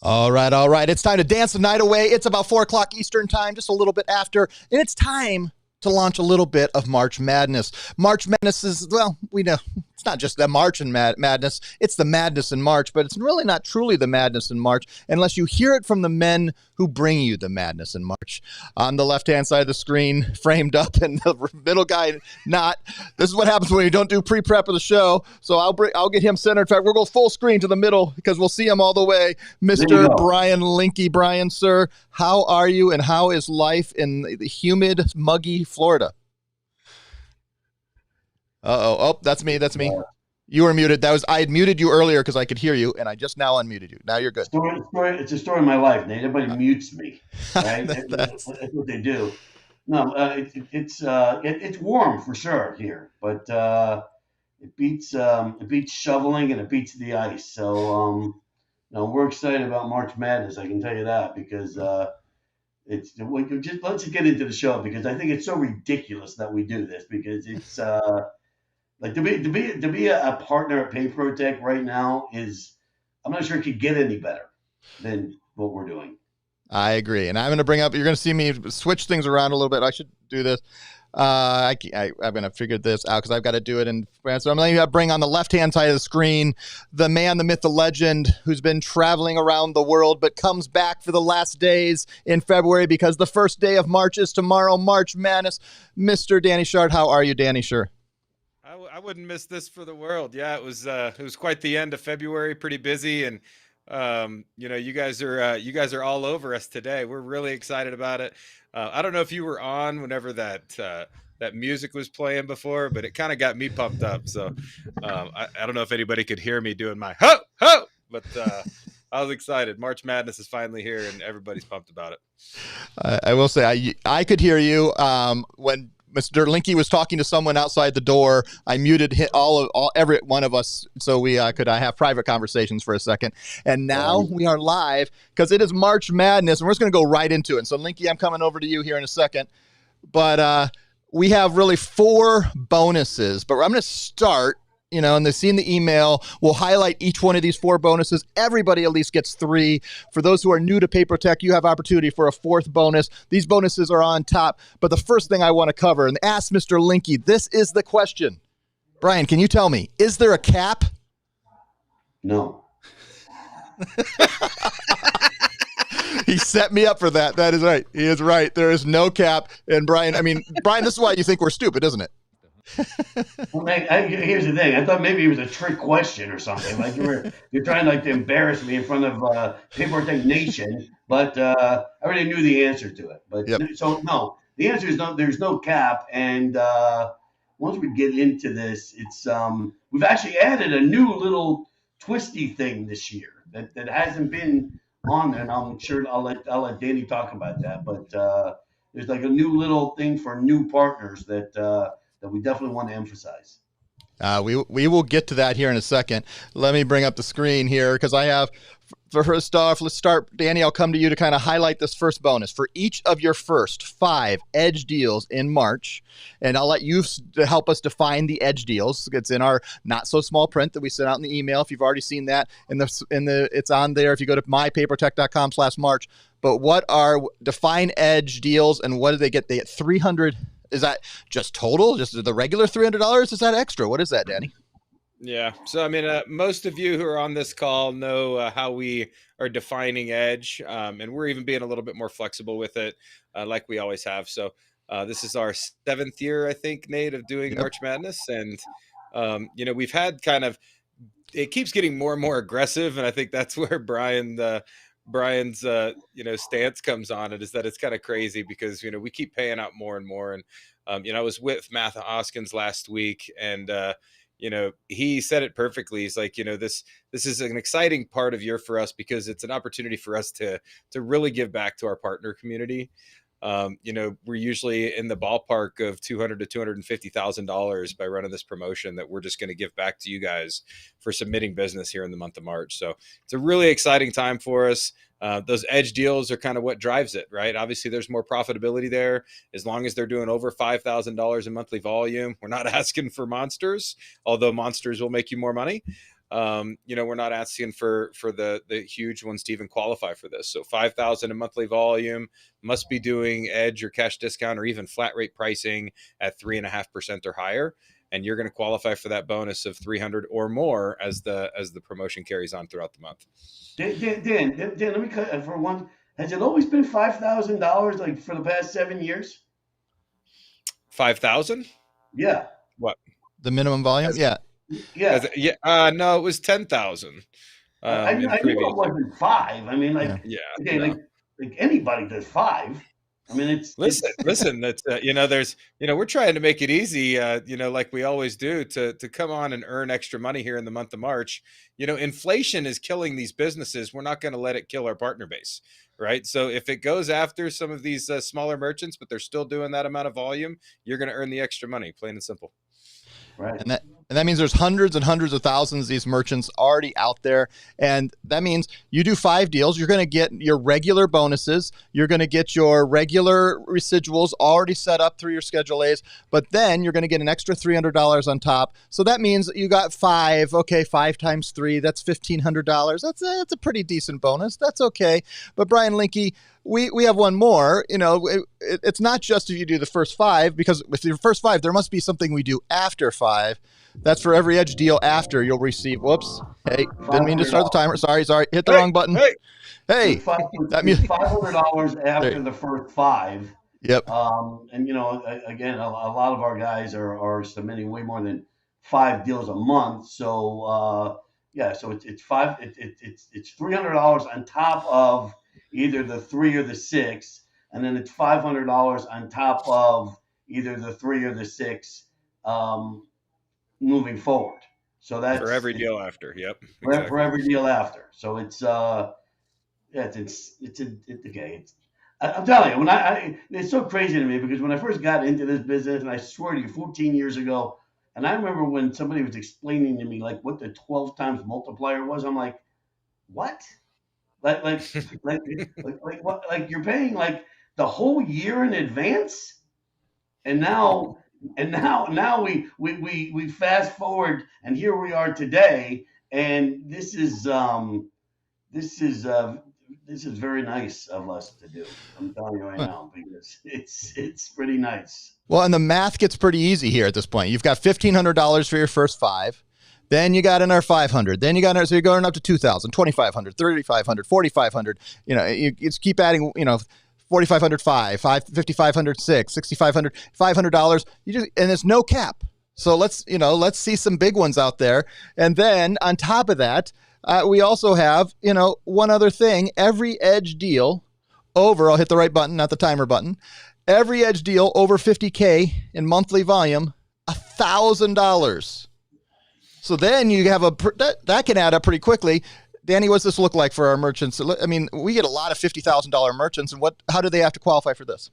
All right, all right. It's time to dance the night away. It's about 4 o'clock Eastern time, just a little bit after, and it's time to launch a little bit of March Madness. March Madness is, well, we know it's not just the March and madness, it's the madness in March, but it's really not truly the madness in March unless you hear it from the men who bring you the madness in March. On the left-hand side of the screen, framed up, and the middle guy not. This is what happens when you don't do pre-prep of the show. So I'll get him centered. In fact, we'll go full screen to the middle because we'll see him all the way. Mr. Brian Linke. Brian, sir, how are you, and how is life in the humid, muggy Florida? Oh, that's me. You were muted. I had muted you earlier because I could hear you, and I just now unmuted you. Now you're good. It's a story of my life, Nate. Everybody mutes me, right? That's what they do. No, it's warm for sure here, but it beats shoveling and it beats the ice. So we're excited about March Madness. I can tell you that because let's get into the show because I think it's so ridiculous that we do this because it's. Like to be a partner at PayProTech right now I'm not sure it could get any better than what we're doing. I agree, and I'm going to bring up. You're going to see me switch things around a little bit. I should do this. I'm going to figure this out because I've got to do it in France. So I'm going to bring on the left-hand side of the screen the man, the myth, the legend, who's been traveling around the world but comes back for the last days in February because the first day of March is tomorrow. March Madness, Mr. Danny Shard. How are you, Danny? Sure. I wouldn't miss this for the world. Yeah, it was quite the end of February, pretty busy, and you guys are all over us today. We're really excited about it. I don't know if you were on whenever that music was playing before, but it kind of got me pumped up. So I don't know if anybody could hear me doing my ho ho, but I was excited. March Madness is finally here, and everybody's pumped about it. I will say I could hear you when Mr. Linke was talking to someone outside the door. I muted every one of us so we could have private conversations for a second. And now we are live because it is March Madness, and we're just going to go right into it. And so, Linke, I'm coming over to you here in a second. But we have really 4 bonuses. But I'm going to start. And they've seen the email. We'll highlight each one of these 4 bonuses. Everybody at least gets 3. For those who are new to PayProTech, you have opportunity for a 4th bonus. These bonuses are on top. But the first thing I want to cover and ask Mr. Linke, this is the question. Brian, can you tell me, is there a cap? No. He set me up for that. That is right. He is right. There is no cap. And Brian, this is why you think we're stupid, isn't it? Well, here's the thing. I thought maybe it was a trick question or something. Like you're trying to embarrass me in front of PayProTech Nation, but I already knew the answer to it. But yep. So no, the answer is no. There's no cap, and once we get into this, it's we've actually added a new little twisty thing this year that hasn't been on there, and I'm sure I'll let Danny talk about that. But there's like a new little thing for new partners that we definitely want to emphasize. We will get to that here in a second. Let me bring up the screen here because I have, first off, let's start. Danny, I'll come to you to kind of highlight this first bonus. For each of your first 5 edge deals in March, and I'll let you help us define the edge deals. It's in our not so small print that we sent out in the email. If you've already seen that, it's on there. If you go to mypapertech.com/March. But what are define edge deals, and what do they get? They get 300. Is that just total? Just the regular $300? Is that extra? What is that, Danny? Yeah. So, most of you who are on this call know how we are defining edge, and we're even being a little bit more flexible with it, like we always have. So this is our 7th year, I think, Nate, of doing March Madness. And, we've had it keeps getting more and more aggressive. And I think that's where Brian's stance comes on it, is that it's kind of crazy because we keep paying out more and more. And I was with Matthew Hoskins last week, and he said it perfectly. He's like, this is an exciting part of year for us because it's an opportunity for us to really give back to our partner community. We're usually in the ballpark of $200,000 to $250,000 by running this promotion that we're just going to give back to you guys for submitting business here in the month of March. So it's a really exciting time for us. Those edge deals are kind of what drives it, right? Obviously, there's more profitability there as long as they're doing over $5,000 in monthly volume. We're not asking for monsters, although monsters will make you more money. we're not asking for the huge ones to even qualify for this. So 5,000 in monthly volume, must be doing edge or cash discount or even flat rate pricing at 3.5% or higher, and you're going to qualify for that bonus of 300 or more as the promotion carries on throughout the month. Dan, let me cut for one. Has it always been $5,000 like for the past 7 years? 5,000? Yeah. What? The minimum volume? Yeah. No, it was 10,000. I knew it wasn't 5. I mean, like, like anybody does 5. I mean, listen. That's there's we're trying to make it easy, like we always do, to come on and earn extra money here in the month of March. Inflation is killing these businesses. We're not going to let it kill our partner base, right? So if it goes after some of these smaller merchants, but they're still doing that amount of volume, you're going to earn the extra money, plain and simple. Right. And that means there's hundreds and hundreds of thousands of these merchants already out there. And that means you do 5 deals, you're going to get your regular bonuses. You're going to get your regular residuals already set up through your Schedule A's. But then you're going to get an extra $300 on top. So that means you got 5. Okay, 5 times 3, that's $1,500. That's a pretty decent bonus. That's okay. But Brian Linke, we have one more. It's not just if you do the first 5, because with your first 5, there must be something we do after 5. That's for every edge deal after you'll receive. Whoops. Hey, didn't mean to start the timer. Sorry. Hit the wrong button. Hey. That means $500 after the first 5. Yep. And again, a lot of our guys are submitting way more than 5 deals a month. So so it's $300 on top of either the 3 or the 6, and then it's $500 on top of either the 3 or the 6. Moving forward, so that's for every deal after. Yep, exactly. For every deal after. So it's I'm telling you, it's so crazy to me, because when I first got into this business, and I swear to you, 14 years ago, and I remember when somebody was explaining to me like what the 12 times multiplier was, I'm like, what? Like what? Like you're paying like the whole year in advance, and now we fast forward, and here we are today, and this is very nice of us to do. I'm telling you right now, because it's pretty nice. Well, and the math gets pretty easy here at this point. You've got $1,500 for your first 5. Then you got another 500. Then you got so you're going up to 2,000, 2,500, 3,500, 4,500. You just keep adding. 4,500, 5, 5,500, 6, 6,500, $500. And there's no cap. So let's see some big ones out there. And then on top of that, we also have, one other thing. Every edge deal over, I'll hit the right button, not the timer button. Every edge deal over 50K in monthly volume, $1,000. So then you have that can add up pretty quickly. Danny, what's this look like for our merchants? I mean, we get a lot of $50,000 merchants, and how do they have to qualify for this?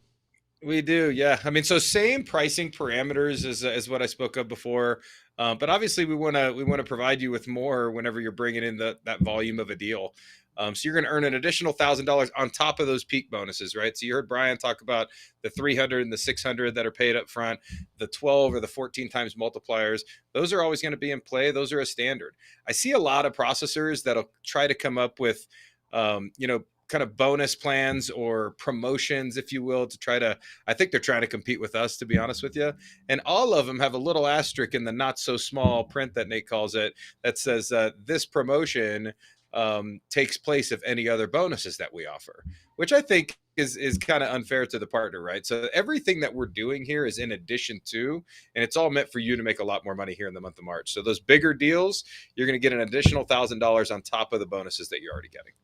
We do, yeah. I mean, so same pricing parameters as what I spoke of before, but obviously we want to provide you with more whenever you're bringing in that volume of a deal. So you're going to earn an additional $1,000 on top of those peak bonuses, right? So you heard Brian talk about the 300 and the 600 that are paid up front, the 12 or the 14 times multipliers. Those are always going to be in play. Those are a standard. I see a lot of processors that'll try to come up with, kind of bonus plans or promotions, if you will, I think they're trying to compete with us, to be honest with you. And all of them have a little asterisk in the not so small print that Nate calls it that says this promotion takes place of any other bonuses that we offer, which I think is kind of unfair to the partner, right? So everything that we're doing here is in addition to, and it's all meant for you to make a lot more money here in the month of March. So those bigger deals, you're going to get an additional $1,000 on top of the bonuses that you're already getting.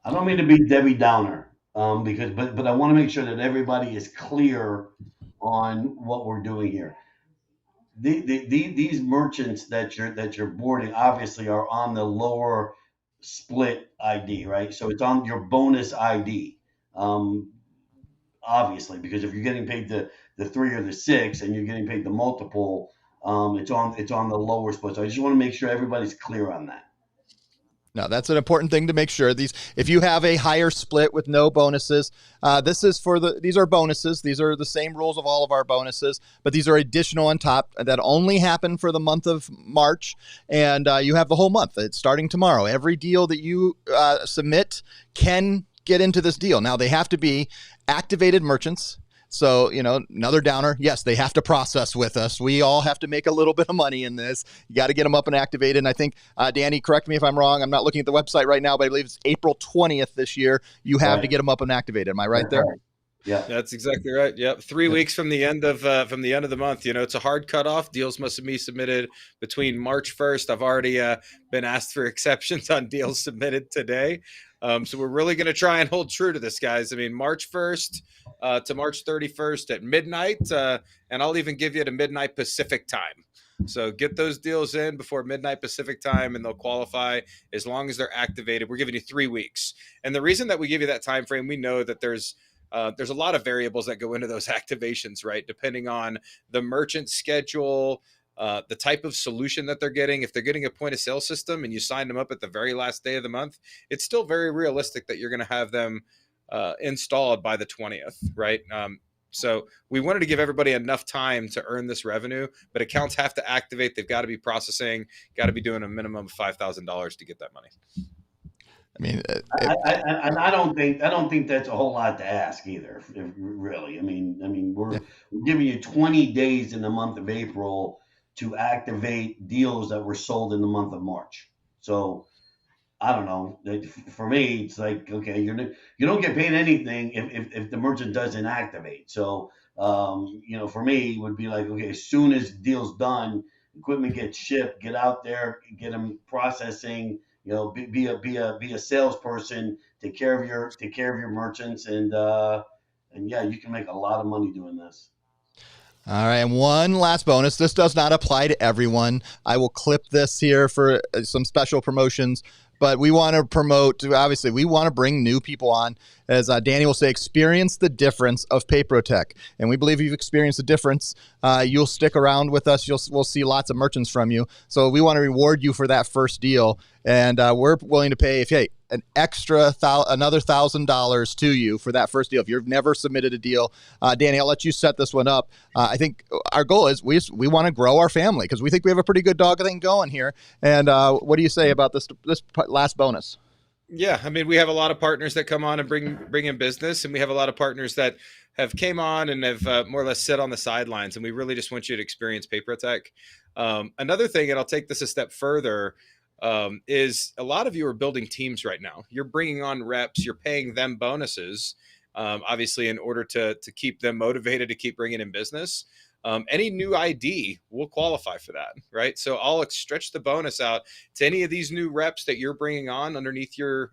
I don't mean to be Debbie Downer, but I want to make sure that everybody is clear on what we're doing here. These merchants that you're boarding obviously are on the lower split ID, right? So it's on your bonus ID, obviously, because if you're getting paid the 3 or the 6 and you're getting paid the multiple, it's on the lower split. So I just want to make sure everybody's clear on that. No, that's an important thing to make sure. If you have a higher split with no bonuses, these are bonuses. These are the same rules of all of our bonuses, but these are additional on top that only happen for the month of March. And you have the whole month. It's starting tomorrow. Every deal that you submit can get into this deal. Now, they have to be activated merchants. So, another downer. Yes, they have to process with us. We all have to make a little bit of money in this. You got to get them up and activated. And I think, Danny, correct me if I'm wrong. I'm not looking at the website right now, but I believe it's April 20th this year. You have to get them up and activated. Am I right there? Yeah, that's exactly right. Yep, 3 weeks from the end of the month. It's a hard cutoff. Deals must be submitted between March 1st. I've already been asked for exceptions on deals submitted today. So we're really going to try and hold true to this, guys. I mean, March 1st to March 31st at midnight, and I'll even give you to midnight Pacific time. So get those deals in before midnight Pacific time, and they'll qualify as long as they're activated. We're giving you 3 weeks, and the reason that we give you that time frame, we know that there's a lot of variables that go into those activations, right? Depending on the merchant schedule, the type of solution that they're getting. If they're getting a point of sale system and you sign them up at the very last day of the month, it's still very realistic that you're going to have them installed by the 20th, right? So we wanted to give everybody enough time to earn this revenue, but accounts have to activate. They've got to be processing, got to be doing a minimum of $5,000 to get that money. I mean, I don't think that's a whole lot to ask either. Really, I mean, we're giving you 20 days in the month of April to activate deals that were sold in the month of March. So I don't know. For me, it's like, okay, you don't get paid anything if the merchant doesn't activate. So for me, it would be like, okay, as soon as the deal's done, equipment gets shipped, get out there, get them processing. Be a salesperson. Take care of your merchants, and yeah, you can make a lot of money doing this. All right, and one last bonus. This does not apply to everyone. I will clip this here for some special promotions, but we want to promote, obviously, we want to bring new people on. As Danny will say, experience the difference of PayProTech. And we believe you've experienced the difference. You'll stick around with us. We'll see lots of merchants from you. So we want to reward you for that first deal. And we're willing to pay, an extra another $1,000 to you for that first deal. If you've never submitted a deal, Danny, I'll let you set this one up. I think our goal is we want to grow our family because we think we have a pretty good dog thing going here. And what do you say about this last bonus? Yeah, I mean, we have a lot of partners that come on and bring in business, and we have a lot of partners that have came on and have more or less sit on the sidelines, and we really just want you to experience PayProTech. Another thing, and I'll take this a step further, is a lot of you are building teams right now. You're bringing on reps, you're paying them bonuses, obviously in order to keep them motivated to keep bringing in business. Any new ID will qualify for that, right? So I'll stretch the bonus out to any of these new reps that you're bringing on underneath your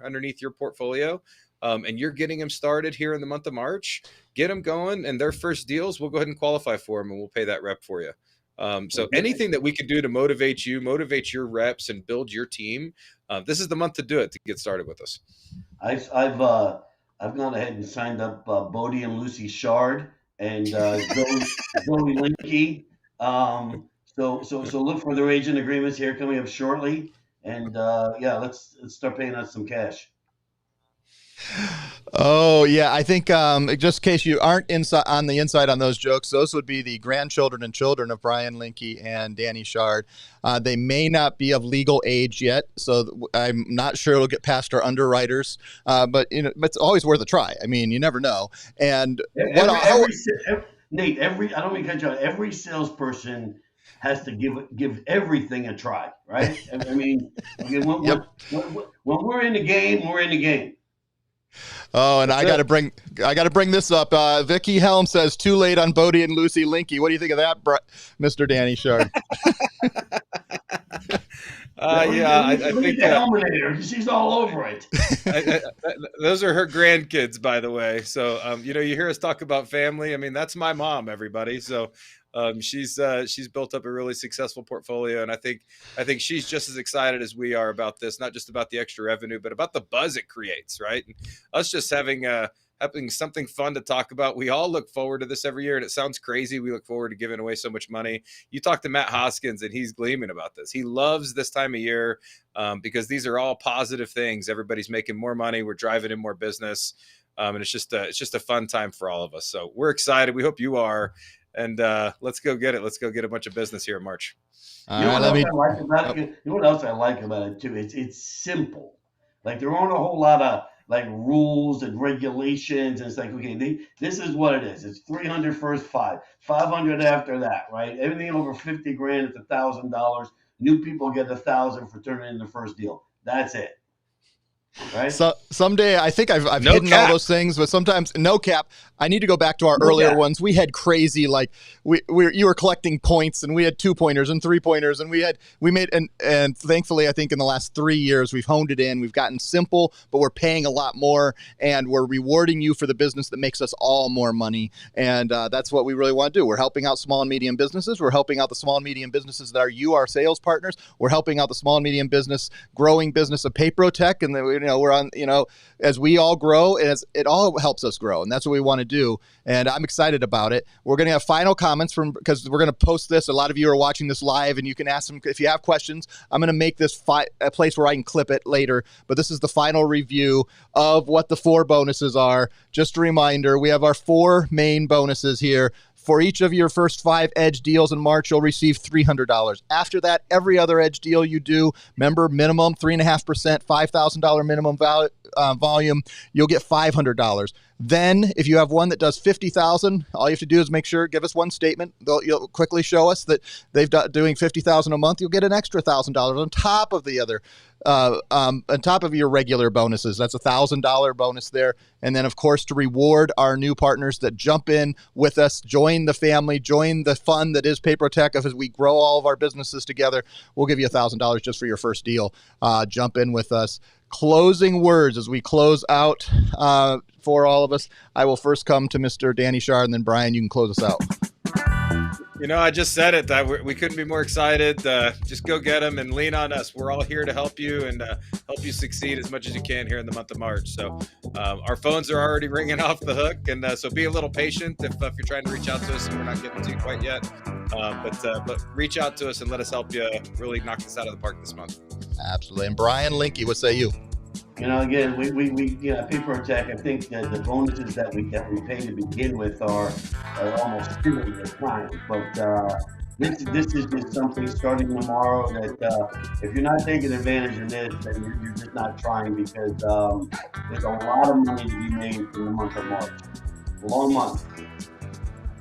portfolio, and you're getting them started here in the month of March. Get them going, and their first deals, we'll go ahead and qualify for them, and we'll pay that rep for you. So anything that we can do to motivate you, motivate your reps, and build your team, this is the month to do it, to get started with us. I've gone ahead and signed up Bodie and Lucy Shard and Zoe Linke. So look for their agent agreements here coming up shortly, and let's start paying us some cash. Oh, yeah. I think just in case you aren't on the inside on those jokes, those would be the grandchildren and children of Brian Linke and Danny Shard. They may not be of legal age yet, so I'm not sure it'll get past our underwriters, but it's always worth a try. I mean, you never know. And Nate, I don't mean to cut you out. Every salesperson has to give everything a try, right? I mean, when we're in the game, we're in the game. Oh, and I got to bring this up. Vicky Helm says too late on Bodie and Lucy Linke. What do you think of that, Mr. Danny Shard? I think the she's all over it. Those are her grandkids, by the way. So you hear us talk about family. I mean, that's my mom, everybody. So she's built up a really successful portfolio, and I think she's just as excited as we are about this. Not just about the extra revenue, but about the buzz it creates, right? And us just having having something fun to talk about. We all look forward to this every year, and it sounds crazy. We look forward to giving away so much money. You talk to Matt Hoskins, and he's gleaming about this. He loves this time of year because these are all positive things. Everybody's making more money. We're driving in more business. And it's just a fun time for all of us. So we're excited. We hope you are. And let's go get it. Let's go get a bunch of business here in March. You know what else I like about it too? It's simple. Like there aren't a whole lot of like rules and regulations. And it's like, okay, this is what it is. It's 300 first 500 after that, right? Everything over 50 grand is $1,000. New people get 1,000 for turning in the first deal. That's it. Right. So someday I think I've no hidden cap. all those things, but sometimes no cap. I need to go back to our earlier ones. We had crazy, like you were collecting points, and we had 2-pointers and 3-pointers, and we made and thankfully I think in the last 3 years we've honed it in. We've gotten simple, but we're paying a lot more, and we're rewarding you for the business that makes us all more money. And that's what we really want to do. We're helping out small and medium businesses. We're helping out the small and medium businesses that are our sales partners. We're helping out the small and medium growing business of PaperOtech, and then we're on, as we all grow, as it all helps us grow, and that's what we want to do. And I'm excited about it. We're going to have final comments because we're going to post this. A lot of you are watching this live, and you can ask them if you have questions. I'm going to make this a place where I can clip it later, but this is the final review of what the 4 bonuses are. Just a reminder, we have our 4 main bonuses here. For each of your first 5 Edge deals in March, you'll receive $300. After that, every other Edge deal you do, remember, minimum 3.5%, $5,000 minimum volume, you'll get $500. Then, if you have one that does $50,000, all you have to do is give us one statement. You'll quickly show us that they've doing $50,000 a month. You'll get an extra $1,000 on top of the other, on top of your regular bonuses. That's $1,000 bonus there. And then, of course, to reward our new partners that jump in with us, join the family, join the fun that is PaperOtech. As we grow all of our businesses together, we'll give you $1,000 just for your first deal. Jump in with us. Closing words as we close out for all of us. I will first come to Mr. Danny Shard, and then Brian, you can close us out. I just said it. We couldn't be more excited. Just go get them and lean on us. We're all here to help you and help you succeed as much as you can here in the month of March. So our phones are already ringing off the hook, and so be a little patient if you're trying to reach out to us and we're not getting to you quite yet. But reach out to us and let us help you really knock this out of the park this month. Absolutely. And Brian Linke, what say you? Again, we PaperOtech, I think that the bonuses that we pay to begin with are almost still at the time. But this is just something starting tomorrow that if you're not taking advantage of this, then you're just not trying, because there's a lot of money to be made in the month of March. A long month.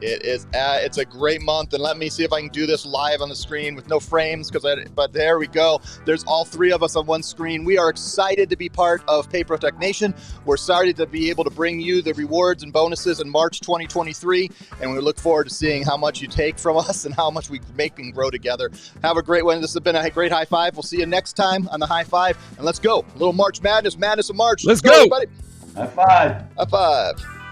It is. It's a great month, and let me see if I can do this live on the screen with no frames. But there we go. There's all 3 of us on one screen. We are excited to be part of PaperOtech Nation. We're excited to be able to bring you the rewards and bonuses in March 2023, and we look forward to seeing how much you take from us and how much we make and grow together. Have a great one. This has been a great high five. We'll see you next time on the high five, and let's go. A little March Madness of March. Let's go, everybody. High five. High five.